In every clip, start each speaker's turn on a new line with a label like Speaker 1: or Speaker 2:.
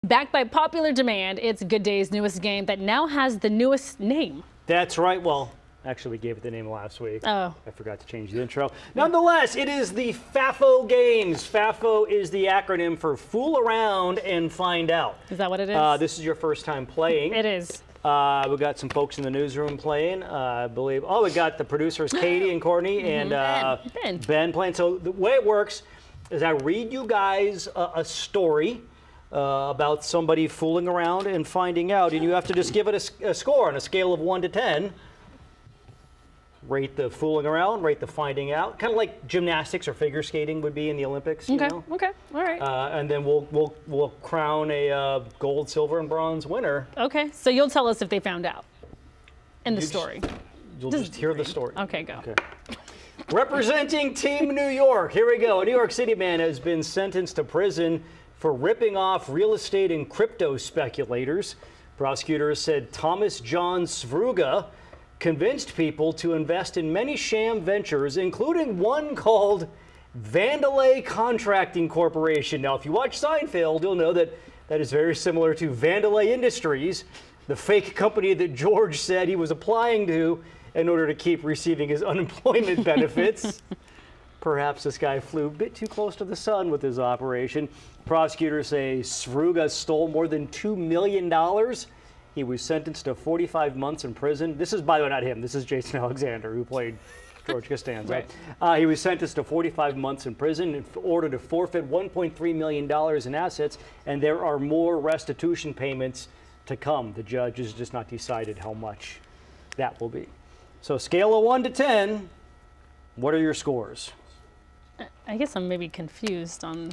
Speaker 1: Backed by popular demand, it's Good Day's newest game that now has the newest name.
Speaker 2: That's right. Well, actually, we gave it the name last week.
Speaker 1: Oh.
Speaker 2: I forgot to change the intro. Nonetheless, it is the FAFO Games. FAFO is the acronym for Fool Around and Find Out.
Speaker 1: Is that what it is?
Speaker 2: This is your first time playing.
Speaker 1: It is.
Speaker 2: We got some folks in the newsroom playing, I believe. Oh, we got the producers, Katie and Courtney, and Ben playing. So the way it works is I read you guys a story about somebody fooling around and finding out, and you have to just give it a score on a scale of 1 to 10. Rate the fooling around, rate the finding out, kind of like gymnastics or figure skating would be in the Olympics.
Speaker 1: Okay.
Speaker 2: You know?
Speaker 1: Okay. All right.
Speaker 2: And then we'll crown a gold, silver, and bronze winner.
Speaker 1: Okay. So you'll tell us if they found out in the story.
Speaker 2: You'll just hear the story.
Speaker 1: Okay. Go.
Speaker 2: Okay. Representing Team New York, here we go. A New York City man has been sentenced to prison for ripping off real estate and crypto speculators. Prosecutors said Thomas John Svruga convinced people to invest in many sham ventures, including one called Vandalay Contracting Corporation. Now, if you watch Seinfeld, you'll know that that is very similar to Vandalay Industries, the fake company that George said he was applying to in order to keep receiving his unemployment benefits. Perhaps this guy flew a bit too close to the sun with his operation. Prosecutors say Svruga stole more than $2 million. He was sentenced to 45 months in prison. This is, by the way, not him. This is Jason Alexander, who played George Costanza. Right. He was sentenced to 45 months in prison in order to forfeit $1.3 million in assets, and there are more restitution payments to come. The judge has just not decided how much that will be. So scale of 1 to 10, what are your scores?
Speaker 1: I guess I'm maybe confused on.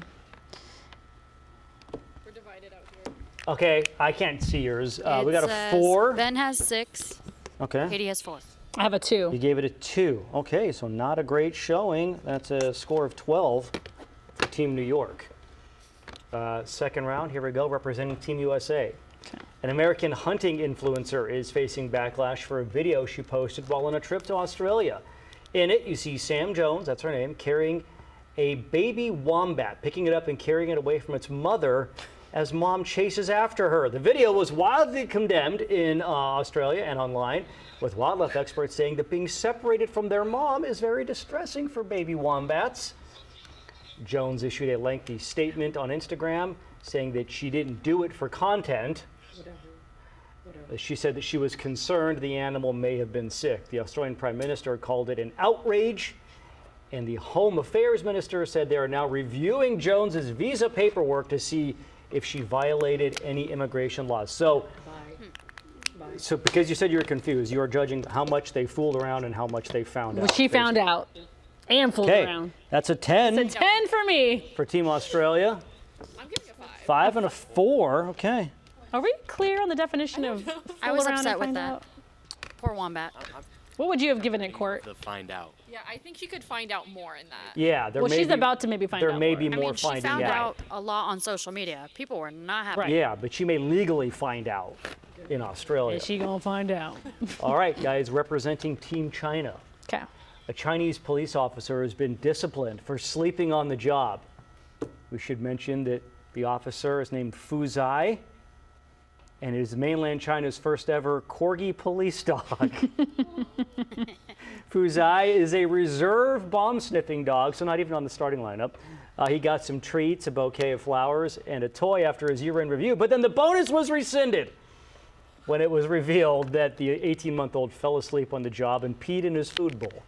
Speaker 3: We're divided out here.
Speaker 2: Okay, I can't see yours. We got a 4.
Speaker 3: Ben has 6.
Speaker 2: Okay.
Speaker 3: Katie has 4.
Speaker 1: I have a 2.
Speaker 2: You gave it a 2. Okay, so not a great showing. That's a score of 12 for Team New York. Second round, here we go, representing Team USA.
Speaker 1: Okay.
Speaker 2: An American hunting influencer is facing backlash for a video she posted while on a trip to Australia. In it, you see Sam Jones, that's her name, carrying a baby wombat, picking it up and carrying it away from its mother as mom chases after her. The video was wildly condemned in Australia and online, with wildlife experts saying that being separated from their mom is very distressing for baby wombats. Jones issued a lengthy statement on Instagram saying that she didn't do it for content. She said that she was concerned the animal may have been sick. The Australian Prime Minister called it an outrage, and the Home Affairs Minister said they are now reviewing Jones's visa paperwork to see if she violated any immigration laws. So because you said you were confused, you are judging how much they fooled around and how much they found out.
Speaker 1: Well, she found out and fooled around.
Speaker 2: That's a 10.
Speaker 1: It's a 10 for me.
Speaker 2: For Team Australia.
Speaker 3: I'm giving a 5.
Speaker 2: 5 and a 4. Okay.
Speaker 1: Are we clear on the definition of fool
Speaker 3: I was
Speaker 1: around
Speaker 3: upset
Speaker 1: and
Speaker 3: with
Speaker 1: find
Speaker 3: that.
Speaker 1: out?
Speaker 3: Poor wombat.
Speaker 1: What would you have given it, Court?
Speaker 4: To find out.
Speaker 5: Yeah, I think she could find out more in that.
Speaker 2: Yeah,
Speaker 1: Well, she's about to maybe find out
Speaker 2: there may
Speaker 1: more.
Speaker 2: be
Speaker 3: I
Speaker 2: more
Speaker 3: mean, she
Speaker 2: finding
Speaker 3: found
Speaker 2: out.
Speaker 3: out a lot on social media. People were not happy.
Speaker 1: Right.
Speaker 2: Yeah, but she may legally find out in Australia.
Speaker 1: Is she gonna find out?
Speaker 2: All right, guys, representing Team China.
Speaker 1: Okay.
Speaker 2: A Chinese police officer has been disciplined for sleeping on the job. We should mention that the officer is named Fu Zai, and it is mainland China's first ever corgi police dog. Fu Zai is a reserve bomb sniffing dog, so not even on the starting lineup. He got some treats, a bouquet of flowers, and a toy after his year-end review, but then the bonus was rescinded when it was revealed that the 18-month-old fell asleep on the job and peed in his food bowl.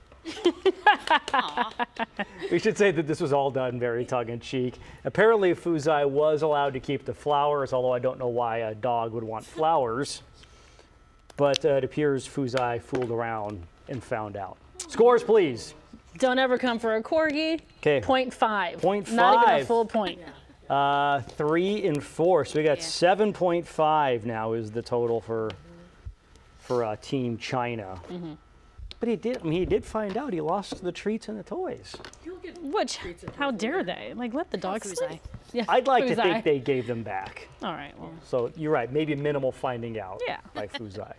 Speaker 2: We should say that this was all done very tongue-in-cheek. Apparently, Fu Zai was allowed to keep the flowers, although I don't know why a dog would want flowers. But it appears Fu Zai fooled around and found out. Scores, please.
Speaker 1: Don't ever come for a corgi.
Speaker 2: Okay.
Speaker 1: 0.5.
Speaker 2: 0.5.
Speaker 1: Not even a full point.
Speaker 2: 3 and 4, so we got 7.5 now is the total for Team China.
Speaker 1: Mm-hmm.
Speaker 2: But he did find out he lost the treats and the toys.
Speaker 1: Which, how dare they? Like, let the dog
Speaker 3: Fu
Speaker 1: sleep.
Speaker 3: Zai.
Speaker 1: Yeah,
Speaker 2: I'd like
Speaker 1: Fu
Speaker 2: to
Speaker 1: Zai.
Speaker 2: think they gave them back.
Speaker 1: All right, well.
Speaker 2: So you're right, maybe minimal finding out
Speaker 1: Yeah.
Speaker 2: by Fu Zai.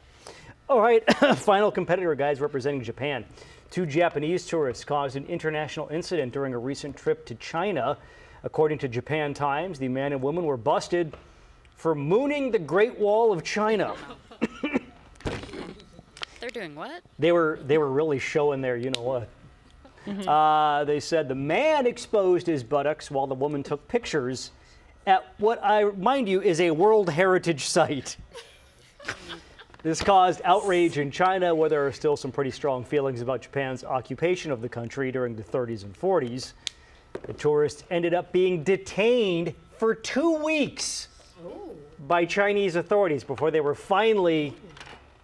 Speaker 2: All right, final competitor, guys, representing Japan. 2 Japanese tourists caused an international incident during a recent trip to China. According to Japan Times, the man and woman were busted for mooning the Great Wall of China.
Speaker 3: They're doing what?
Speaker 2: They were really showing their, you know what. They said the man exposed his buttocks while the woman took pictures at what I remind you is a World Heritage Site. This caused outrage in China, where there are still some pretty strong feelings about Japan's occupation of the country during the 30s and 40s. The tourists ended up being detained for 2 weeks by Chinese authorities before they were finally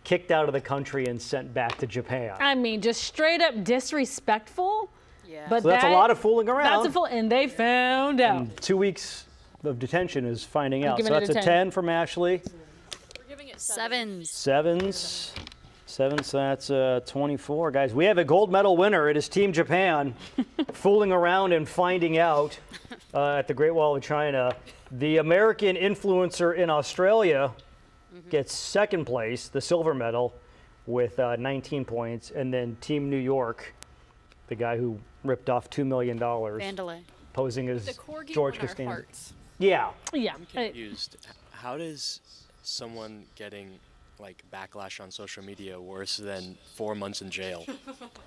Speaker 2: kicked out of the country and sent back to Japan.
Speaker 1: I mean, just straight up disrespectful.
Speaker 3: Yeah.
Speaker 1: But
Speaker 2: So that's a lot of fooling around.
Speaker 1: That's and they found out.
Speaker 2: And 2 weeks of detention is finding out. So
Speaker 1: giving it
Speaker 2: that's
Speaker 1: a
Speaker 2: a
Speaker 1: 10.
Speaker 2: 10 from Ashley.
Speaker 5: We're giving it
Speaker 3: Sevens.
Speaker 2: Sevens, so that's 24. Guys, we have a gold medal winner. It is Team Japan fooling around and finding out at the Great Wall of China. The American influencer in Australia gets second place, the silver medal, with 19 points. And then Team New York, the guy who ripped off $2 million,
Speaker 3: Vandalay.
Speaker 2: posing as
Speaker 5: the corgi
Speaker 2: George
Speaker 5: won our
Speaker 2: Costanza.
Speaker 5: hearts.
Speaker 2: Yeah.
Speaker 1: Yeah.
Speaker 4: I'm confused. How does someone getting like backlash on social media worse than 4 months in jail?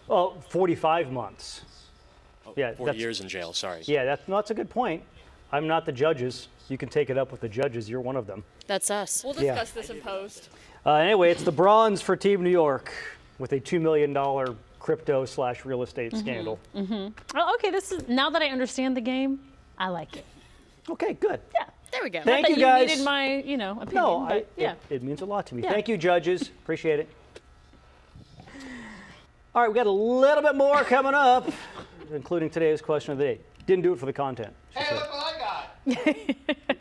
Speaker 2: Well, 45 months.
Speaker 4: Oh,
Speaker 2: Yeah,
Speaker 4: 40
Speaker 2: that's-
Speaker 4: years in jail, sorry.
Speaker 2: Yeah, that's a good point. I'm not the judges. You can take it up with the judges. You're one of them.
Speaker 3: That's us.
Speaker 5: We'll
Speaker 2: Yeah.
Speaker 5: discuss this in post.
Speaker 2: Anyway, it's the bronze for Team New York with a $2 million crypto/real estate scandal.
Speaker 1: Oh, okay, this is now that I understand the game, I like it.
Speaker 2: Okay, good.
Speaker 1: Yeah.
Speaker 3: There we go.
Speaker 2: Thank
Speaker 1: That
Speaker 2: you,
Speaker 1: you
Speaker 2: guys.
Speaker 1: needed my, opinion.
Speaker 2: No,
Speaker 1: but yeah.
Speaker 2: it means a lot to me.
Speaker 1: Yeah.
Speaker 2: Thank you, judges. Appreciate it. All right, we got a little bit more coming up, including today's question of the day. Didn't do it for the content.
Speaker 6: Hey, look what I got!